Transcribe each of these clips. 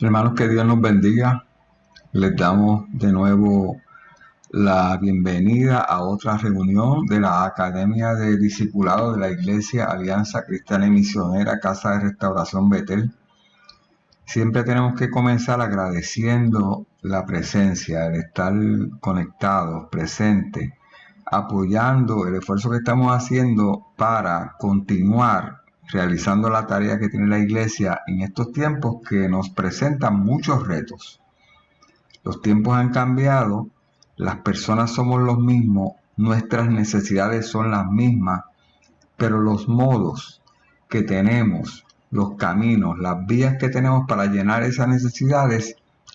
Hermanos, que Dios nos bendiga. Les damos de nuevo la bienvenida a otra reunión de la Academia de Discipulado de la Iglesia Alianza Cristiana y Misionera Casa de Restauración Betel. Siempre tenemos que comenzar agradeciendo la presencia, el estar conectados, presentes, apoyando el esfuerzo que estamos haciendo para continuar realizando la tarea que tiene la Iglesia en estos tiempos que nos presentan muchos retos. Los tiempos han cambiado, las personas somos los mismos, nuestras necesidades son las mismas, pero los modos que tenemos, los caminos, las vías que tenemos para llenar esas necesidades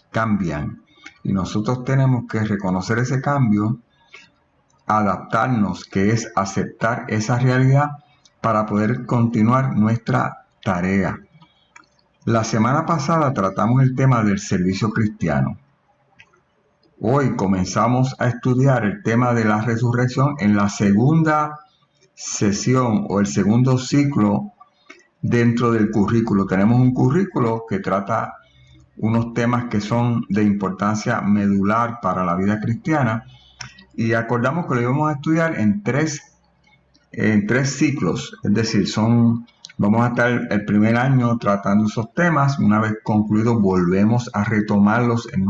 cambian. Y nosotros tenemos que reconocer ese cambio, adaptarnos, que es aceptar esa realidad para poder continuar nuestra tarea. La semana pasada tratamos el tema del servicio cristiano. Hoy comenzamos a estudiar el tema de la resurrección en la segunda sesión o el segundo ciclo dentro del currículo. Tenemos un currículo que trata unos temas que son de importancia medular para la vida cristiana y acordamos que lo íbamos a estudiar en tres ciclos, es decir, vamos a estar el primer año tratando esos temas. Una vez concluido volvemos a retomarlos en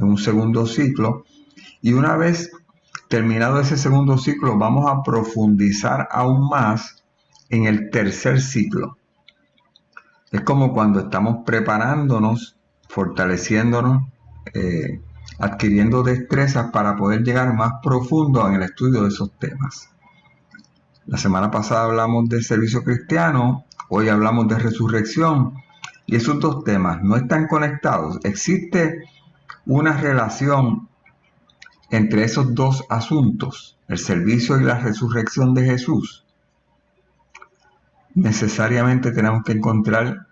un segundo ciclo, y una vez terminado ese segundo ciclo vamos a profundizar aún más en el tercer ciclo. Es como cuando estamos preparándonos, fortaleciéndonos, adquiriendo destrezas para poder llegar más profundo en el estudio de esos temas. La semana pasada hablamos de servicio cristiano, hoy hablamos de resurrección, y esos dos temas no están conectados. Existe una relación entre esos dos asuntos, el servicio y la resurrección de Jesús. Necesariamente tenemos que encontrar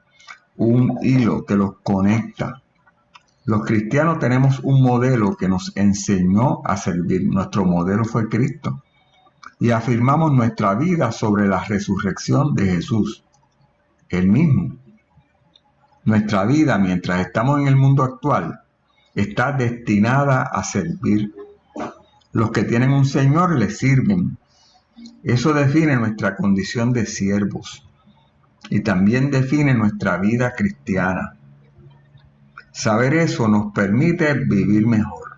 un hilo que los conecta. Los cristianos tenemos un modelo que nos enseñó a servir. Nuestro modelo fue Cristo. Y afirmamos nuestra vida sobre la resurrección de Jesús, Él mismo. Nuestra vida, mientras estamos en el mundo actual, está destinada a servir. Los que tienen un Señor le sirven. Eso define nuestra condición de siervos y también define nuestra vida cristiana. Saber eso nos permite vivir mejor.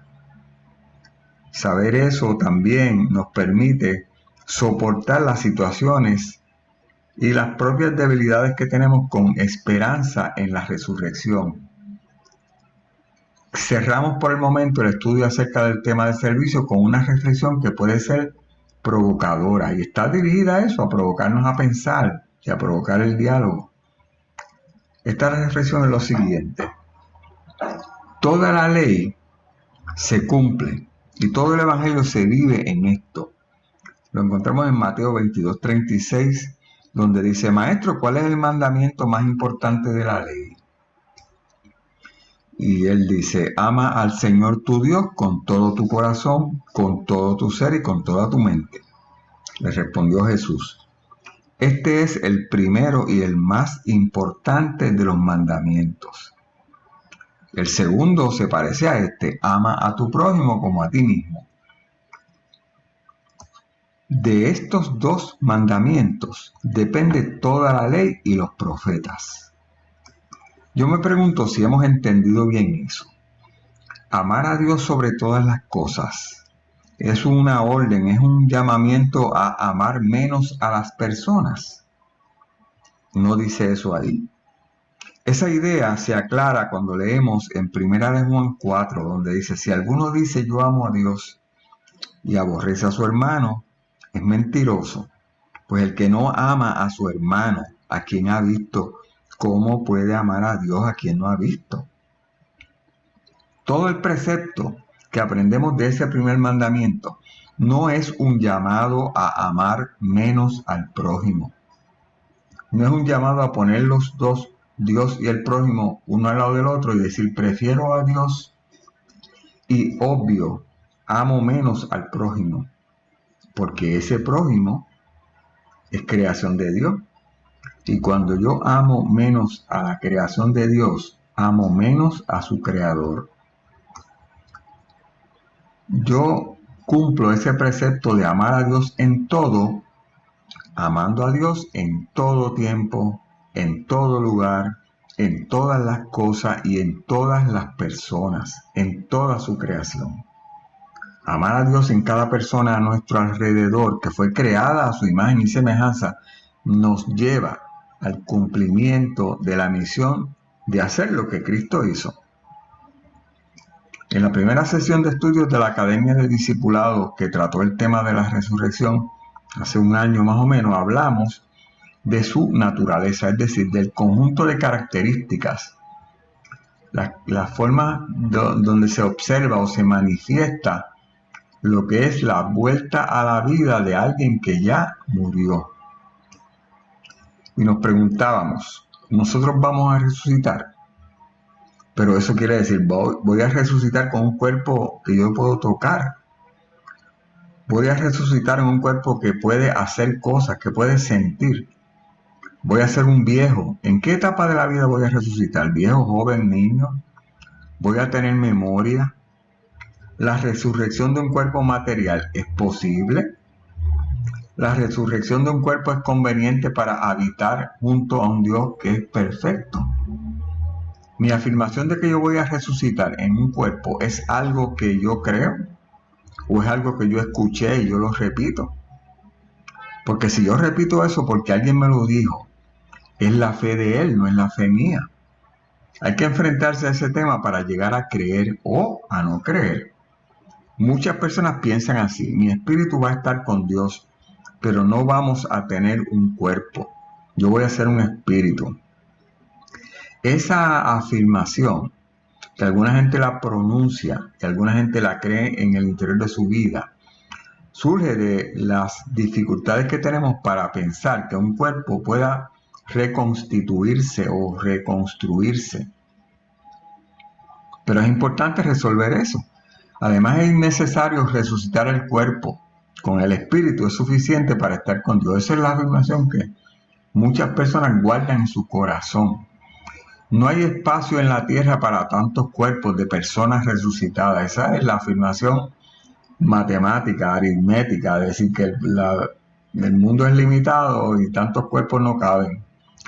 Saber eso también nos permite soportar las situaciones y las propias debilidades que tenemos con esperanza en la resurrección. Cerramos por el momento el estudio acerca del tema del servicio con una reflexión que puede ser provocadora, y está dirigida a eso, a provocarnos a pensar y a provocar el diálogo. Esta reflexión es lo siguiente: toda la ley se cumple y todo el evangelio se vive en esto. Lo encontramos en Mateo 22:36, donde dice: Maestro, ¿cuál es el mandamiento más importante de la ley? Y él dice: ama al Señor tu Dios con todo tu corazón, con todo tu ser y con toda tu mente. Le respondió Jesús: este es el primero y el más importante de los mandamientos. El segundo se parece a este: ama a tu prójimo como a ti mismo. De estos dos mandamientos depende toda la ley y los profetas. Yo me pregunto si hemos entendido bien eso. Amar a Dios sobre todas las cosas es una orden, es un llamamiento a amar menos a las personas. No dice eso ahí. Esa idea se aclara cuando leemos en 1 Juan 4, donde dice: si alguno dice yo amo a Dios y aborrece a su hermano, es mentiroso, pues el que no ama a su hermano, a quien ha visto, ¿cómo puede amar a Dios a quien no ha visto? Todo el precepto que aprendemos de ese primer mandamiento no es un llamado a amar menos al prójimo. No es un llamado a poner los dos, Dios y el prójimo, uno al lado del otro y decir: prefiero a Dios y, obvio, amo menos al prójimo, porque ese prójimo es creación de Dios. Y cuando yo amo menos a la creación de Dios, amo menos a su creador. Yo cumplo ese precepto de amar a Dios en todo, amando a Dios en todo tiempo, en todo lugar, en todas las cosas y en todas las personas, en toda su creación. Amar a Dios en cada persona a nuestro alrededor, que fue creada a su imagen y semejanza, nos lleva al cumplimiento de la misión de hacer lo que Cristo hizo. En la primera sesión de estudios de la Academia de Discipulados, que trató el tema de la resurrección, hace un año más o menos, hablamos de su naturaleza, es decir, del conjunto de características, la forma donde se observa o se manifiesta lo que es la vuelta a la vida de alguien que ya murió. Y nos preguntábamos, ¿nosotros vamos a resucitar? Pero eso quiere decir, voy a resucitar con un cuerpo que yo puedo tocar. Voy a resucitar en un cuerpo que puede hacer cosas, que puede sentir. Voy a ser un viejo. ¿En qué etapa de la vida voy a resucitar? ¿Viejo, joven, niño? ¿Voy a tener memoria? ¿La resurrección de un cuerpo material es posible? ¿La resurrección de un cuerpo es conveniente para habitar junto a un Dios que es perfecto? Mi afirmación de que yo voy a resucitar en un cuerpo es algo que yo creo o es algo que yo escuché y yo lo repito. Porque si yo repito eso porque alguien me lo dijo, es la fe de él, no es la fe mía. Hay que enfrentarse a ese tema para llegar a creer o a no creer. Muchas personas piensan así: mi espíritu va a estar con Dios, pero no vamos a tener un cuerpo. Yo voy a ser un espíritu. Esa afirmación, que alguna gente la pronuncia, que alguna gente la cree en el interior de su vida, surge de las dificultades que tenemos para pensar que un cuerpo pueda reconstituirse o reconstruirse. Pero es importante resolver eso. Además, es necesario resucitar el cuerpo. Con el espíritu es suficiente para estar con Dios. Esa es la afirmación que muchas personas guardan en su corazón. No hay espacio en la tierra para tantos cuerpos de personas resucitadas. Esa es la afirmación matemática, aritmética, de decir que el mundo es limitado y tantos cuerpos no caben.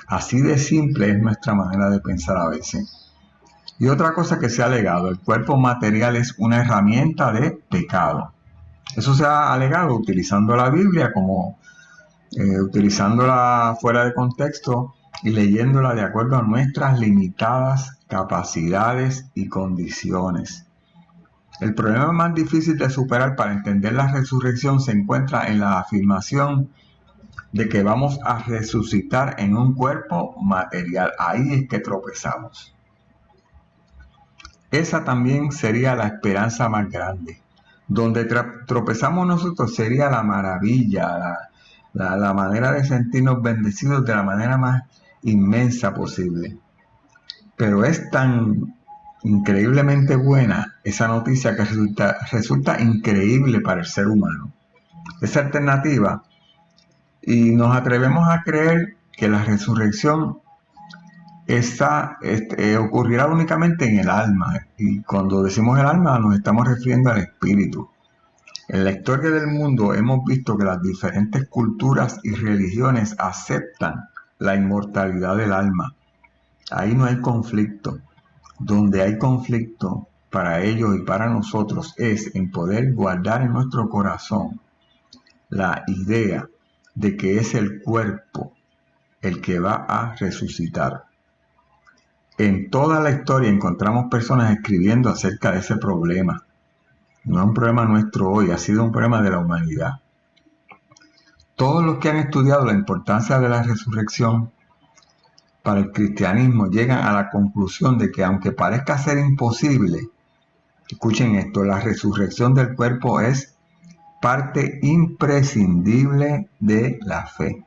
Así de simple es nuestra manera de pensar a veces. Y otra cosa que se ha alegado: el cuerpo material es una herramienta de pecado. Eso se ha alegado utilizando la Biblia utilizándola fuera de contexto y leyéndola de acuerdo a nuestras limitadas capacidades y condiciones. El problema más difícil de superar para entender la resurrección se encuentra en la afirmación de que vamos a resucitar en un cuerpo material. Ahí es que tropezamos. Esa también sería la esperanza más grande. Donde tropezamos nosotros sería la maravilla, la manera de sentirnos bendecidos de la manera más inmensa posible. Pero es tan increíblemente buena esa noticia que resulta increíble para el ser humano. Esa alternativa, y nos atrevemos a creer que la resurrección ocurrirá únicamente en el alma, y cuando decimos el alma nos estamos refiriendo al espíritu. En la historia del mundo hemos visto que las diferentes culturas y religiones aceptan la inmortalidad del alma. Ahí no hay conflicto. Donde hay conflicto para ellos y para nosotros es en poder guardar en nuestro corazón la idea de que es el cuerpo el que va a resucitar. En toda la historia encontramos personas escribiendo acerca de ese problema. No es un problema nuestro hoy, ha sido un problema de la humanidad. Todos los que han estudiado la importancia de la resurrección para el cristianismo llegan a la conclusión de que, aunque parezca ser imposible, escuchen esto, la resurrección del cuerpo es parte imprescindible de la fe.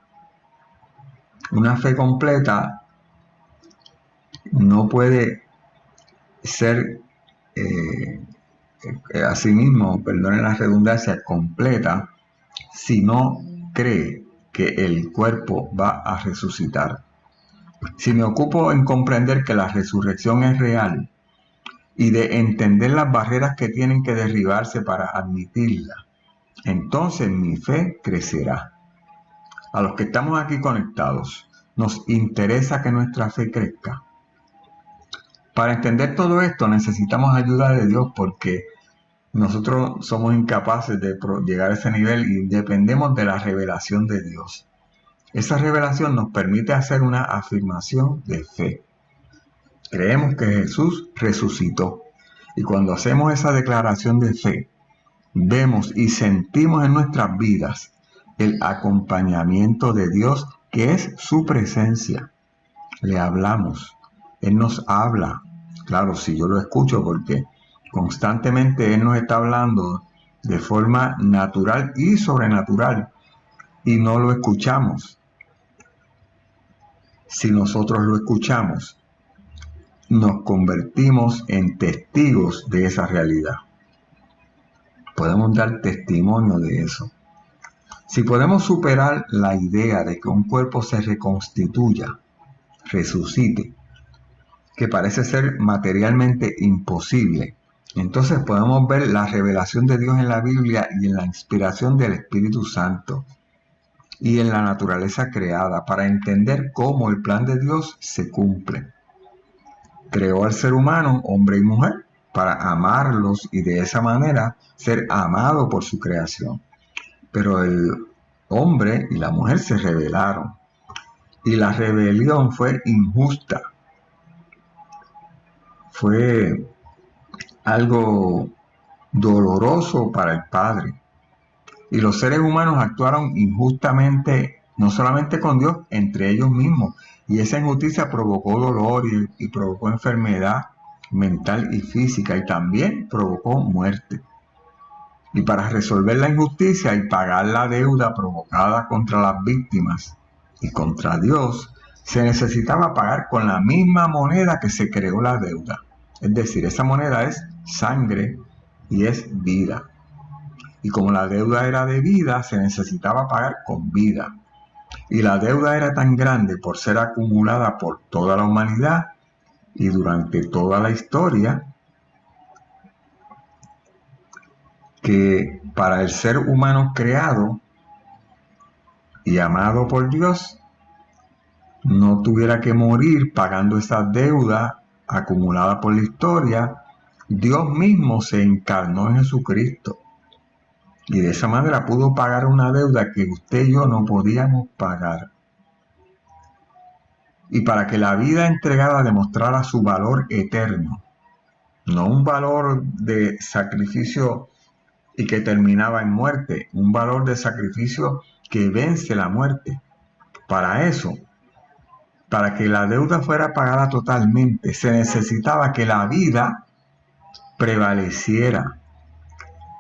Una fe completa no puede ser asimismo, perdonen la redundancia, completa si no cree que el cuerpo va a resucitar. Si me ocupo en comprender que la resurrección es real y de entender las barreras que tienen que derribarse para admitirla, entonces mi fe crecerá. A los que estamos aquí conectados, nos interesa que nuestra fe crezca. Para entender todo esto necesitamos ayuda de Dios porque nosotros somos incapaces de llegar a ese nivel y dependemos de la revelación de Dios. Esa revelación nos permite hacer una afirmación de fe. Creemos que Jesús resucitó. Y cuando hacemos esa declaración de fe, vemos y sentimos en nuestras vidas el acompañamiento de Dios, que es su presencia. Le hablamos, Él nos habla. Claro, si yo lo escucho, porque constantemente Él nos está hablando de forma natural y sobrenatural, y no lo escuchamos. Si nosotros lo escuchamos, nos convertimos en testigos de esa realidad. Podemos dar testimonio de eso. Si podemos superar la idea de que un cuerpo se reconstituya, resucite, que parece ser materialmente imposible, entonces podemos ver la revelación de Dios en la Biblia y en la inspiración del Espíritu Santo y en la naturaleza creada para entender cómo el plan de Dios se cumple. Creó al ser humano, hombre y mujer, para amarlos y de esa manera ser amado por su creación. Pero el hombre y la mujer se rebelaron y la rebelión fue injusta. Fue algo doloroso para el Padre. Y los seres humanos actuaron injustamente, no solamente con Dios, entre ellos mismos. Y esa injusticia provocó dolor y provocó enfermedad mental y física y también provocó muerte. Y para resolver la injusticia y pagar la deuda provocada contra las víctimas y contra Dios, se necesitaba pagar con la misma moneda que se creó la deuda. Es decir, esa moneda es sangre y es vida. Y como la deuda era de vida, se necesitaba pagar con vida. Y la deuda era tan grande por ser acumulada por toda la humanidad y durante toda la historia, que para el ser humano creado y amado por Dios, no tuviera que morir pagando esa deuda acumulada por la historia, Dios mismo se encarnó en Jesucristo. Y de esa manera pudo pagar una deuda que usted y yo no podíamos pagar. Y para que la vida entregada demostrara su valor eterno, no un valor de sacrificio y que terminaba en muerte, un valor de sacrificio que vence la muerte. Para eso, para que la deuda fuera pagada totalmente, se necesitaba que la vida prevaleciera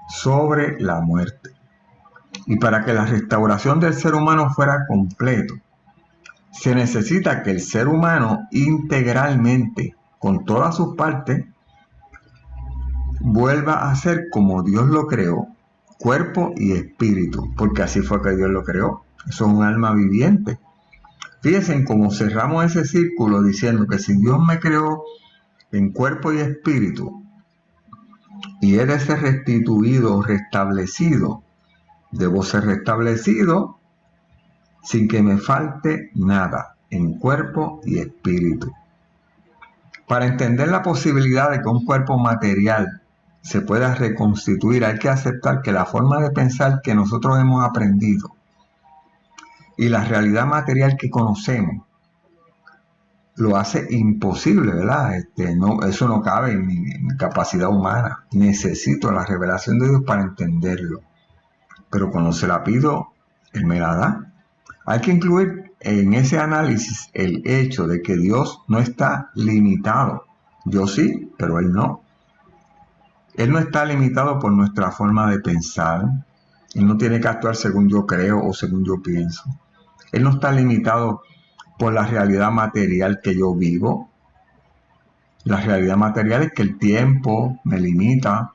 sobre la muerte. Y para que la restauración del ser humano fuera completo, se necesita que el ser humano integralmente, con todas sus partes, vuelva a ser como Dios lo creó, cuerpo y espíritu, porque así fue que Dios lo creó. Eso es un alma viviente. Fíjense en cómo cerramos ese círculo diciendo que si Dios me creó en cuerpo y espíritu y he de ser restituido, restablecido, debo ser restablecido sin que me falte nada en cuerpo y espíritu. Para entender la posibilidad de que un cuerpo material se pueda reconstituir, hay que aceptar que la forma de pensar que nosotros hemos aprendido y la realidad material que conocemos lo hace imposible, ¿verdad? Eso no cabe en mi capacidad humana. Necesito la revelación de Dios para entenderlo. Pero cuando se la pido, Él me la da. Hay que incluir en ese análisis el hecho de que Dios no está limitado. Yo sí, pero Él no. Él no está limitado por nuestra forma de pensar. Él no tiene que actuar según yo creo o según yo pienso. Él no está limitado por la realidad material que yo vivo. La realidad material es que el tiempo me limita,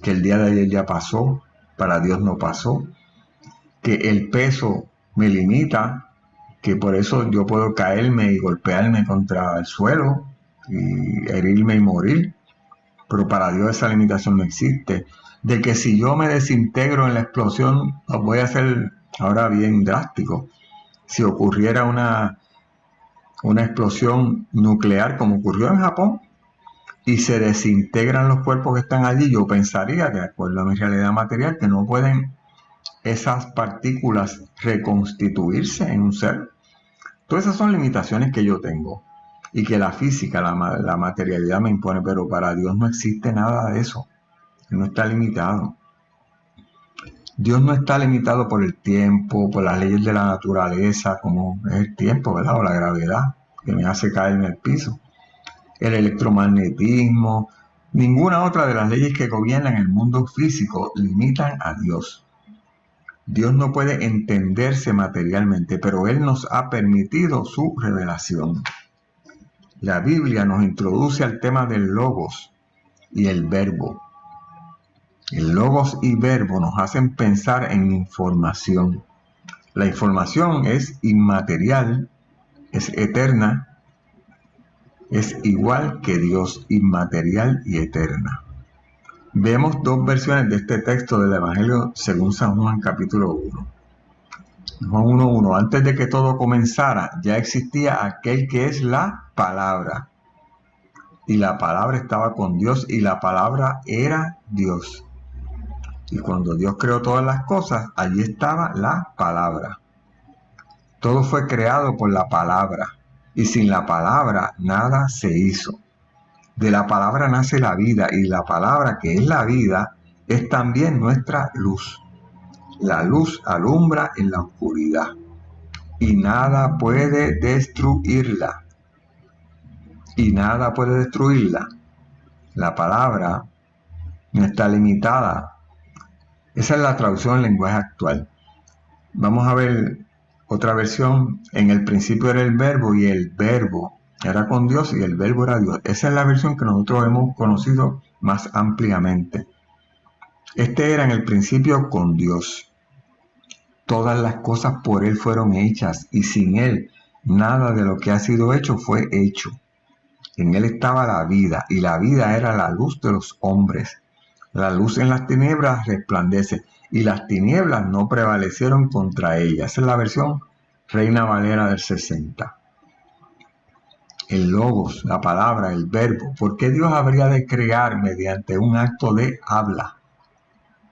que el día de ayer ya pasó, para Dios no pasó, que el peso me limita, que por eso yo puedo caerme y golpearme contra el suelo y herirme y morir, pero para Dios esa limitación no existe. De que si yo me desintegro en la explosión, lo voy a hacer ahora bien drástico. Si ocurriera una explosión nuclear como ocurrió en Japón y se desintegran los cuerpos que están allí, yo pensaría, de acuerdo a mi realidad material, que no pueden esas partículas reconstituirse en un ser. Todas esas son limitaciones que yo tengo y que la física, la materialidad me impone, pero para Dios no existe nada de eso. Él no está limitado. Dios no está limitado por el tiempo, por las leyes de la naturaleza, como es el tiempo, ¿verdad? O la gravedad, que me hace caer en el piso. El electromagnetismo, ninguna otra de las leyes que gobiernan el mundo físico limitan a Dios. Dios no puede entenderse materialmente, pero Él nos ha permitido su revelación. La Biblia nos introduce al tema del logos y el verbo. El logos y verbo nos hacen pensar en información. La información es inmaterial, es eterna, es igual que Dios, inmaterial y eterna. Vemos dos versiones de este texto del Evangelio según San Juan capítulo 1. Juan 1:1, antes de que todo comenzara, ya existía aquel que es la palabra. Y la palabra estaba con Dios y la palabra era Dios. Y cuando Dios creó todas las cosas, allí estaba la palabra. Todo fue creado por la palabra. Y sin la palabra nada se hizo. De la palabra nace la vida y la palabra, que es la vida, es también nuestra luz. La luz alumbra en la oscuridad y nada puede destruirla. Y nada puede destruirla. La palabra no está limitada. Esa es la traducción en lenguaje actual. Vamos a ver otra versión. En el principio era el verbo y el verbo era con Dios y el verbo era Dios. Esa es la versión que nosotros hemos conocido más ampliamente. Este era en el principio con Dios. Todas las cosas por Él fueron hechas y sin Él nada de lo que ha sido hecho fue hecho. En Él estaba la vida y la vida era la luz de los hombres. La luz en las tinieblas resplandece y las tinieblas no prevalecieron contra ella. Esa es la versión Reina Valera del 60. El logos, la palabra, el verbo. ¿Por qué Dios habría de crear mediante un acto de habla?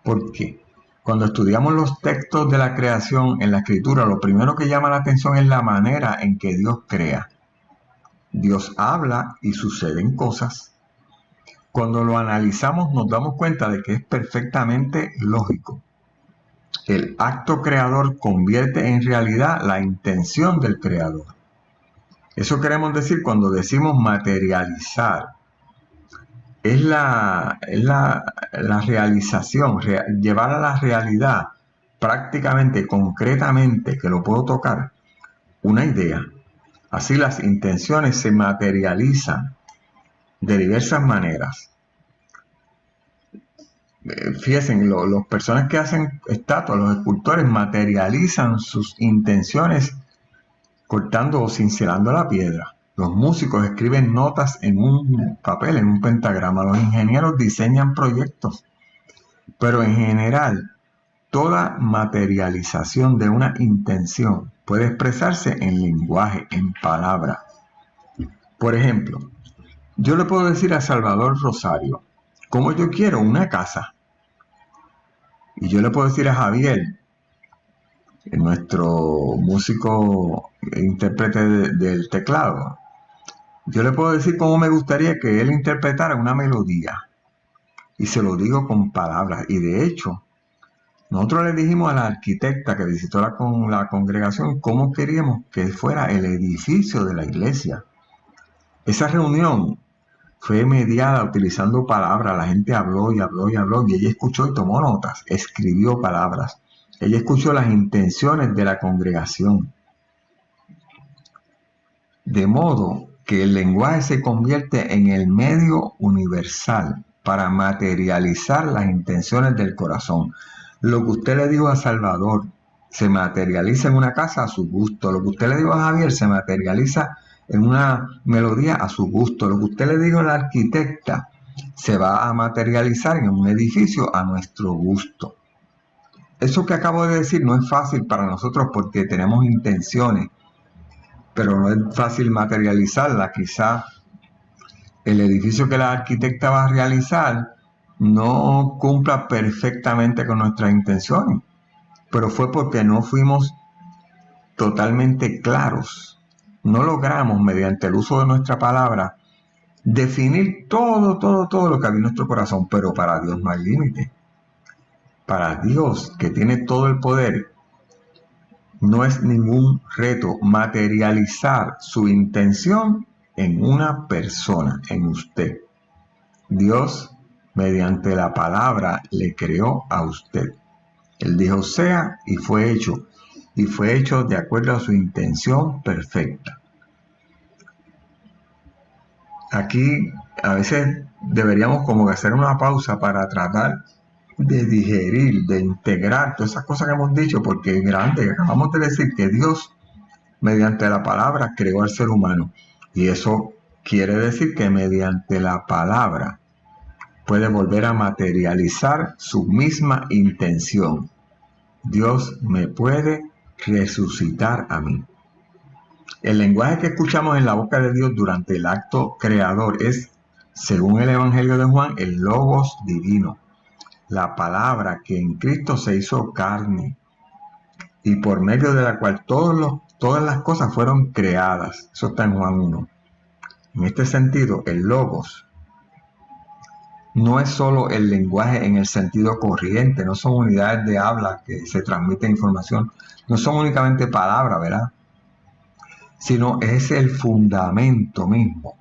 ¿Por qué? Cuando estudiamos los textos de la creación en la Escritura, lo primero que llama la atención es la manera en que Dios crea. Dios habla y suceden cosas. Cuando lo analizamos nos damos cuenta de que es perfectamente lógico. El acto creador convierte en realidad la intención del creador. Eso queremos decir cuando decimos materializar. Es la realización, llevar a la realidad prácticamente, concretamente, que lo puedo tocar, una idea. Así las intenciones se materializan de diversas maneras. Fíjense, las personas que hacen estatuas, los escultores, materializan sus intenciones cortando o cincelando la piedra. Los músicos escriben notas en un papel, en un pentagrama. Los ingenieros diseñan proyectos. Pero en general, toda materialización de una intención puede expresarse en lenguaje, en palabra. Por ejemplo, yo le puedo decir a Salvador Rosario, como yo quiero una casa. Y yo le puedo decir a Javier, nuestro músico intérprete del teclado, yo le puedo decir cómo me gustaría que él interpretara una melodía. Y se lo digo con palabras. Y de hecho, nosotros le dijimos a la arquitecta que visitó la congregación cómo queríamos que fuera el edificio de la iglesia. Esa reunión fue mediada utilizando palabras. La gente habló y habló y habló y ella escuchó y tomó notas, escribió palabras. Ella escuchó las intenciones de la congregación. De modo que el lenguaje se convierte en el medio universal para materializar las intenciones del corazón. Lo que usted le dijo a Salvador se materializa en una casa a su gusto. Lo que usted le dijo a Javier se materializa en una melodía a su gusto. Lo que usted le dijo a la arquitecta se va a materializar en un edificio a nuestro gusto. Eso que acabo de decir no es fácil para nosotros porque tenemos intenciones, pero no es fácil materializarla. Quizá el edificio que la arquitecta va a realizar no cumpla perfectamente con nuestras intenciones, pero fue porque no fuimos totalmente claros. No logramos, mediante el uso de nuestra palabra, definir todo lo que había en nuestro corazón, pero para Dios no hay límite. Para Dios, que tiene todo el poder, no es ningún reto materializar su intención en una persona, en usted. Dios, mediante la palabra, le creó a usted. Él dijo, sea, y fue hecho de acuerdo a su intención perfecta. Aquí a veces deberíamos como que hacer una pausa para tratar de digerir, de integrar todas esas cosas que hemos dicho, porque es grande. Acabamos de decir que Dios, mediante la palabra, creó al ser humano. Y eso quiere decir que mediante la palabra puede volver a materializar su misma intención. Dios me puede resucitar a mí. El lenguaje que escuchamos en la boca de Dios durante el acto creador es, según el Evangelio de Juan, el Logos divino, la palabra que en Cristo se hizo carne y por medio de la cual todas las cosas fueron creadas. Eso está en Juan 1. En este sentido, el Logos no es solo el lenguaje en el sentido corriente, no son unidades de habla que se transmiten información, no son únicamente palabras, ¿verdad? Sino es el fundamento mismo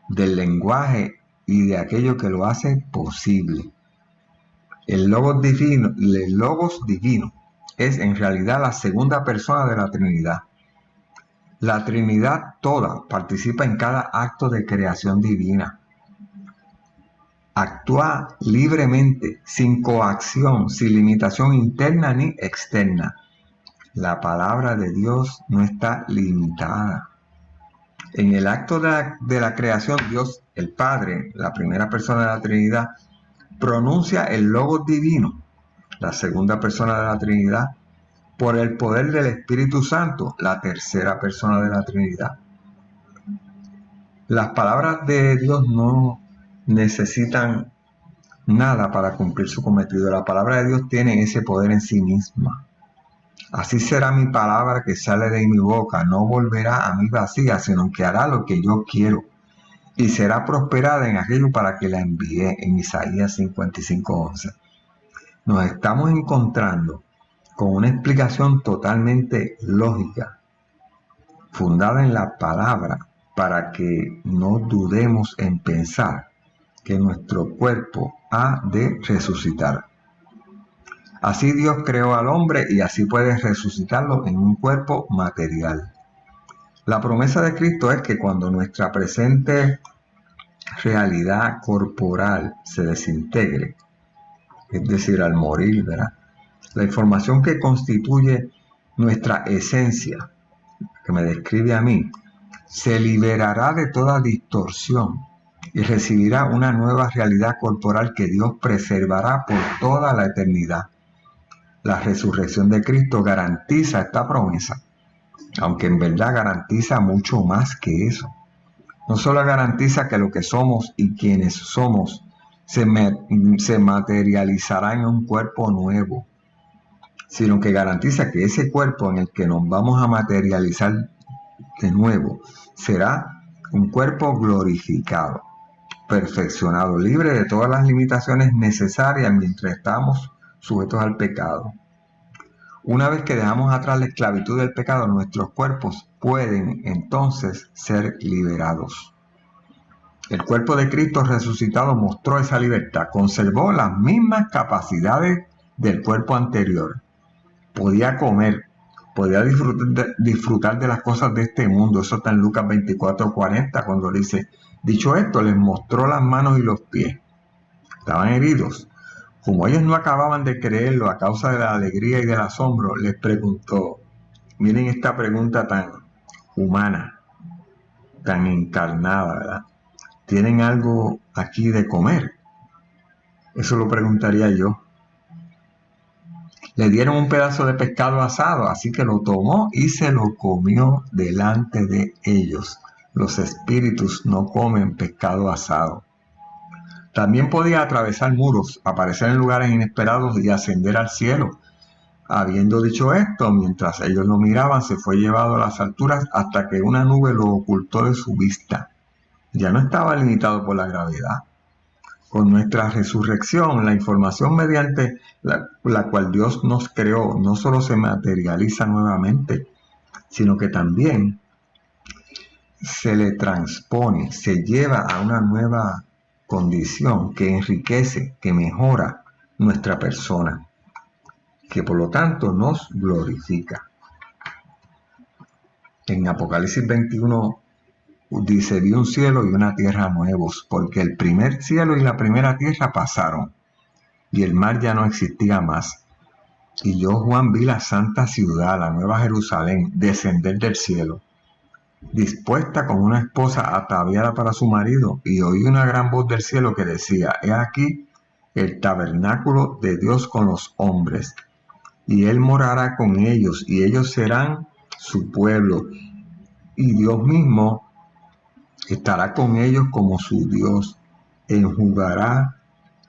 del lenguaje y de aquello que lo hace posible. El Logos divino es en realidad la segunda persona de la Trinidad. La Trinidad toda participa en cada acto de creación divina. Actúa libremente, sin coacción, sin limitación interna ni externa. La palabra de Dios no está limitada. En el acto de la creación, Dios, el Padre, la primera persona de la Trinidad, pronuncia el Logos divino, la segunda persona de la Trinidad, por el poder del Espíritu Santo, la tercera persona de la Trinidad. Las palabras de Dios no necesitan nada para cumplir su cometido. La palabra de Dios tiene ese poder en sí misma. Así será mi palabra que sale de mi boca, no volverá a mí vacía, sino que hará lo que yo quiero, y será prosperada en aquello para que la envié, en Isaías 55:11. Nos estamos encontrando con una explicación totalmente lógica, fundada en la palabra, para que no dudemos en pensar que nuestro cuerpo ha de resucitar. Así Dios creó al hombre y así puede resucitarlo en un cuerpo material. La promesa de Cristo es que cuando nuestra presente realidad corporal se desintegre, es decir, al morir, ¿verdad?, la información que constituye nuestra esencia, que me describe a mí, se liberará de toda distorsión y recibirá una nueva realidad corporal que Dios preservará por toda la eternidad. La resurrección de Cristo garantiza esta promesa, aunque en verdad garantiza mucho más que eso. No solo garantiza que lo que somos y quienes somos se materializará en un cuerpo nuevo, sino que garantiza que ese cuerpo en el que nos vamos a materializar de nuevo será un cuerpo glorificado, perfeccionado, libre de todas las limitaciones necesarias mientras estamos sujetos al pecado. Una vez que dejamos atrás la esclavitud del pecado, nuestros cuerpos pueden entonces ser liberados. El cuerpo de Cristo resucitado mostró esa libertad, conservó las mismas capacidades del cuerpo anterior. Podía comer, podía disfrutar de las cosas de este mundo. Eso está en Lucas 24:40, cuando dice, dicho esto, les mostró las manos y los pies. Estaban heridos. Como ellos no acababan de creerlo a causa de la alegría y del asombro, les preguntó, miren esta pregunta tan humana, tan encarnada, ¿verdad? ¿Tienen algo aquí de comer? Eso lo preguntaría yo. Le dieron un pedazo de pescado asado, así que lo tomó y se lo comió delante de ellos. Los espíritus no comen pescado asado. También podía atravesar muros, aparecer en lugares inesperados y ascender al cielo. Habiendo dicho esto, mientras ellos lo miraban, se fue llevado a las alturas hasta que una nube lo ocultó de su vista. Ya no estaba limitado por la gravedad. Con nuestra resurrección, la información mediante la cual Dios nos creó no solo se materializa nuevamente, sino que también se le transpone, se lleva a una nueva condición que enriquece, que mejora nuestra persona, que por lo tanto nos glorifica. En Apocalipsis 21 dice, vi un cielo y una tierra nuevos, porque el primer cielo y la primera tierra pasaron, y el mar ya no existía más. Y yo, Juan, vi la santa ciudad, la nueva Jerusalén, descender del cielo, dispuesta como una esposa ataviada para su marido, y oí una gran voz del cielo que decía, he aquí el tabernáculo de Dios con los hombres, y él morará con ellos, y ellos serán su pueblo, y Dios mismo estará con ellos como su Dios, enjugará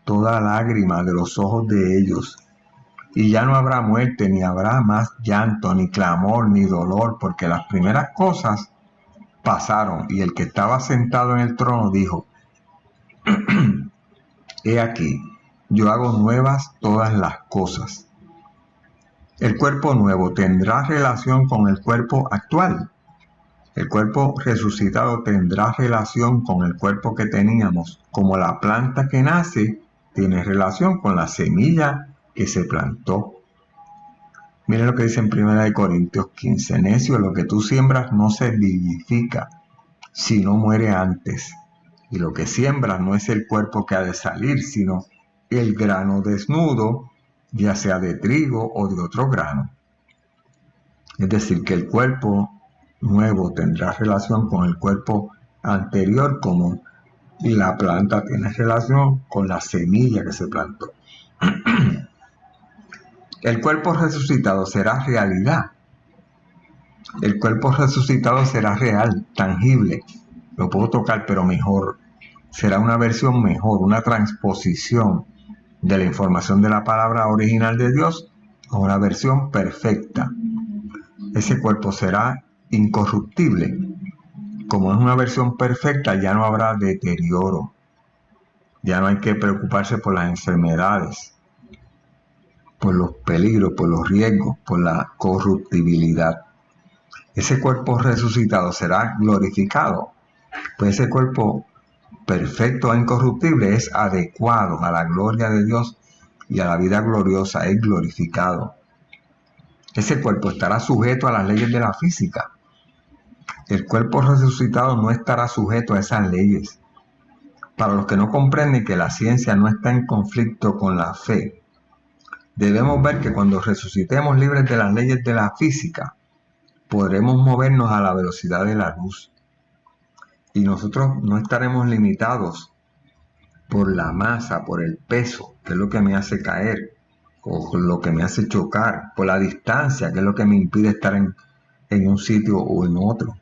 toda lágrima de los ojos de ellos, y ya no habrá muerte, ni habrá más llanto, ni clamor, ni dolor, porque las primeras cosas pasaron. Y el que estaba sentado en el trono dijo, he aquí, yo hago nuevas todas las cosas. El cuerpo nuevo tendrá relación con el cuerpo actual. El cuerpo resucitado tendrá relación con el cuerpo que teníamos, como la planta que nace tiene relación con la semilla que se plantó. Miren lo que dice en 1 Corintios 15. Necio, lo que tú siembras no se vivifica, sino muere antes. Y lo que siembras no es el cuerpo que ha de salir, sino el grano desnudo, ya sea de trigo o de otro grano. Es decir, que el cuerpo nuevo tendrá relación con el cuerpo anterior, como la planta tiene relación con la semilla que se plantó. El cuerpo resucitado será realidad. El cuerpo resucitado será real, tangible. Lo puedo tocar, pero mejor. Será una versión mejor, una transposición de la información de la palabra original de Dios a una versión perfecta. Ese cuerpo será incorruptible. Como es una versión perfecta, ya no habrá deterioro. Ya no hay que preocuparse por las enfermedades, por los peligros, por los riesgos, por la corruptibilidad. Ese cuerpo resucitado será glorificado. Pues ese cuerpo perfecto e incorruptible es adecuado a la gloria de Dios y a la vida gloriosa, es glorificado. Ese cuerpo estará sujeto a las leyes de la física. El cuerpo resucitado no estará sujeto a esas leyes. Para los que no comprenden que la ciencia no está en conflicto con la fe, debemos ver que cuando resucitemos libres de las leyes de la física, podremos movernos a la velocidad de la luz. Y nosotros no estaremos limitados por la masa, por el peso, que es lo que me hace caer, o lo que me hace chocar, por la distancia, que es lo que me impide estar en un sitio o en otro.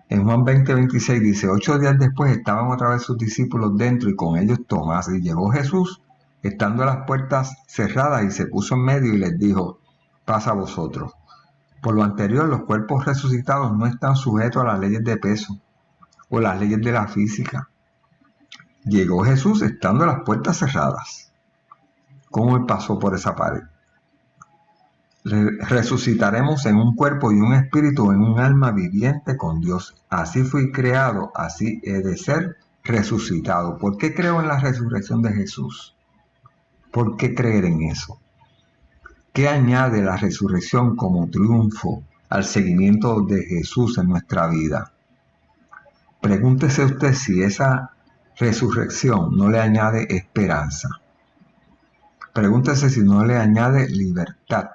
En Juan 20:26 dice, 8 días después estaban otra vez sus discípulos dentro y con ellos Tomás. Y llegó Jesús, estando las puertas cerradas, y se puso en medio y les dijo, paz a vosotros. Por lo anterior, los cuerpos resucitados no están sujetos a las leyes de peso o las leyes de la física. Llegó Jesús estando las puertas cerradas. ¿Cómo él pasó por esa pared? Resucitaremos en un cuerpo y un espíritu, en un alma viviente con Dios. Así fui creado, así he de ser resucitado. ¿Por qué creo en la resurrección de Jesús? ¿Por qué creer en eso? ¿Qué añade la resurrección como triunfo al seguimiento de Jesús en nuestra vida? Pregúntese usted si esa resurrección no le añade esperanza. Pregúntese si no le añade libertad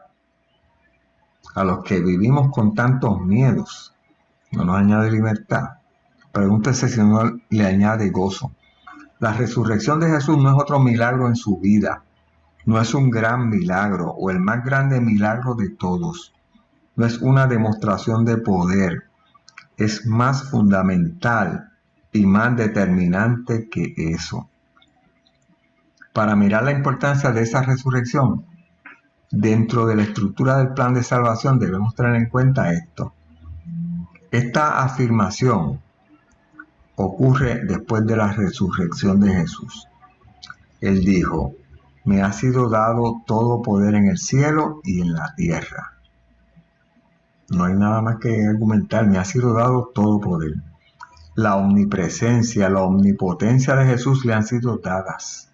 a los que vivimos con tantos miedos. No nos añade libertad. Pregúntese si no le añade gozo. La resurrección de Jesús no es otro milagro en su vida. No es un gran milagro o el más grande milagro de todos. No es una demostración de poder. Es más fundamental y más determinante que eso. Para mirar la importancia de esa resurrección, dentro de la estructura del plan de salvación debemos tener en cuenta esto. Esta afirmación ocurre después de la resurrección de Jesús. Él dijo: me ha sido dado todo poder en el cielo y en la tierra. No hay nada más que argumentar, me ha sido dado todo poder. La omnipresencia, la omnipotencia de Jesús le han sido dadas.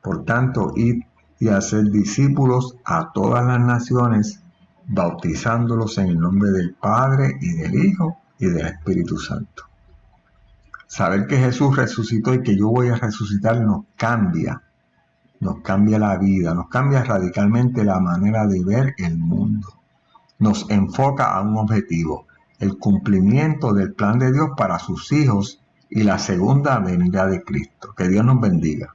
Por tanto, id y hacer discípulos a todas las naciones, bautizándolos en el nombre del Padre y del Hijo y del Espíritu Santo. Saber que Jesús resucitó y que yo voy a resucitar nos cambia la vida, nos cambia radicalmente la manera de ver el mundo. Nos enfoca a un objetivo, el cumplimiento del plan de Dios para sus hijos y la segunda venida de Cristo. Que Dios nos bendiga.